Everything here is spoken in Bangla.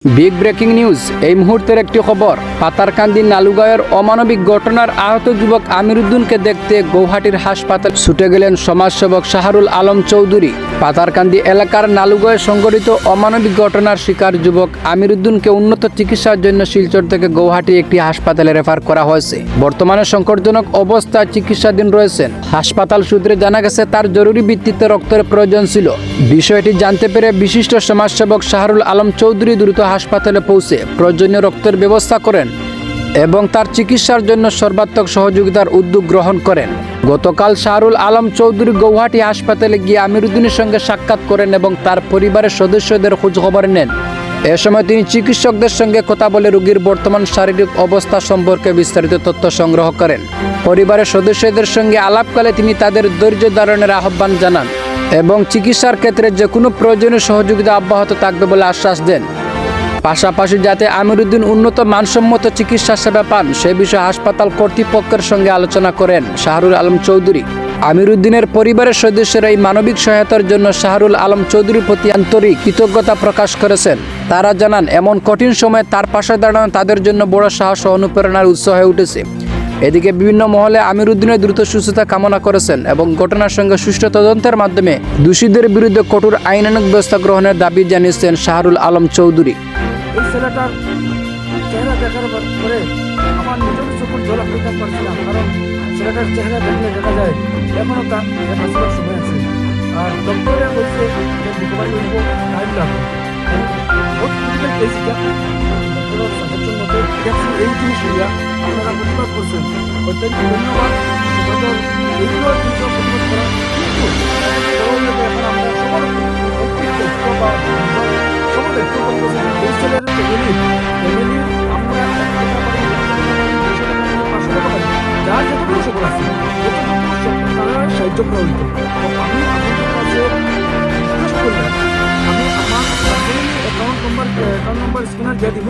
Big breaking news. এই মুহূর্তের একটি খবর। পাতারকান্দি নালুগাঁয়ের অমানবিক ঘটনার আহত যুবক আমিরুদ্দিনকে দেখতে গৌহাটির হাসপাতাল ছুটে গেলেন সমাজসেবক শাহরুল আলম চৌধুরী। পাতারকান্দি এলাকার নালুগাঁয়ে সংঘটিত অমানবিক ঘটনার শিকার যুবক আমিরুদ্দিনকে উন্নত চিকিৎসার জন্য শিলচর থেকে গৌহাটি একটি হাসপাতালে রেফার করা হয়েছে। বর্তমানে সংকটজনক অবস্থায় চিকিৎসাধীন রয়েছেন। হাসপাতাল সূত্রে জানা গেছে তার জরুরি ভিত্তিতে রক্তের প্রয়োজন ছিল। বিষয়টি জানতে পেরে বিশিষ্ট সমাজসেবক শাহরুল আলম চৌধুরী দ্রুত হাসপাতালে পৌঁছে প্রয়োজনীয় রক্তের ব্যবস্থা করেন এবং তার চিকিৎসার জন্য সর্বাত্মক সহযোগিতার উদ্যোগ গ্রহণ করেন। গতকাল শাহরুল আলম চৌধুরী গৌহাটি হাসপাতালে গিয়ে আমিরুদ্দিনের সঙ্গে সাক্ষাৎ করেন এবং তার পরিবারের সদস্যদের খোঁজখবর নেন। এ সময় তিনি চিকিৎসকদের সঙ্গে কথা বলে রোগীর বর্তমান শারীরিক অবস্থা সম্পর্কে বিস্তারিত তথ্য সংগ্রহ করেন। পরিবারের সদস্যদের সঙ্গে আলাপকালে তিনি তাদের ধৈর্য ধারণের আহ্বান জানান এবং চিকিৎসার ক্ষেত্রে যে কোনো প্রয়োজনীয় সহযোগিতা অব্যাহত থাকবে বলে আশ্বাস দেন। পাশাপাশি যাতে আমিরুদ্দিন উন্নত মানসম্মত চিকিৎসা সেবা পান সে বিষয়ে হাসপাতাল কর্তৃপক্ষের সঙ্গে আলোচনা করেন শাহরুল আলম চৌধুরী। আমিরুদ্দিনের পরিবারের সদস্যরা এই মানবিক সহায়তার জন্য শাহরুল আলম চৌধুরীর প্রতি আন্তরিক কৃতজ্ঞতা প্রকাশ করেছেন। তারা জানান এমন কঠিন সময়ে তার পাশে দাঁড়ানো তাদের জন্য বড় সাহস ও অনুপ্রেরণার উৎস হয়ে উঠেছে। এদিকে বিভিন্ন মহলে আমিরুদ্দিনের দ্রুত সুস্থতা কামনা করেছেন এবং ঘটনার সঙ্গে সুষ্ঠু তদন্তের মাধ্যমে দোষীদের বিরুদ্ধে কঠোর আইনানুগ ব্যবস্থা গ্রহণের দাবি জানিয়েছেন শাহরুল আলম চৌধুরী। এই ছেলেটার চেহারা দেখার পরে আমার নিজেরও চোখের জল আটকাতে পারছিলাম, কারণ ছেলেটার চেহারা দেখলে দেখা যায় এখনও তার বাঁচবার সময় আছে। আর ডক্টরে বলছে যে রিকভারি হইব টাইম লাগবে। বহুত ক্রিটিক্যাল কেস এটা। ডক্টরের সাজেশন মতে দেখছি এই জিনিসগুলো আপনারা প্রতিবাদ করছেন, অত্যন্ত ধন্যবাদ। সেটাদের এইগুলো জিনিস প্রতিবাদ করা কিন্তু এখন আমরা সবার দায়িত্ব বা সবার দায়িত্ব করতেছি এই ছেলের ফ্যামিলি আমরা যার যতটুকু সকল আছে তারা সাহায্য করা হইত। আমি আপনাদের কাছে রিকোয়েস্ট করলাম, আমি আমার অ্যাকাউন্ট নম্বর স্ক্যানার দিয়ে দিব।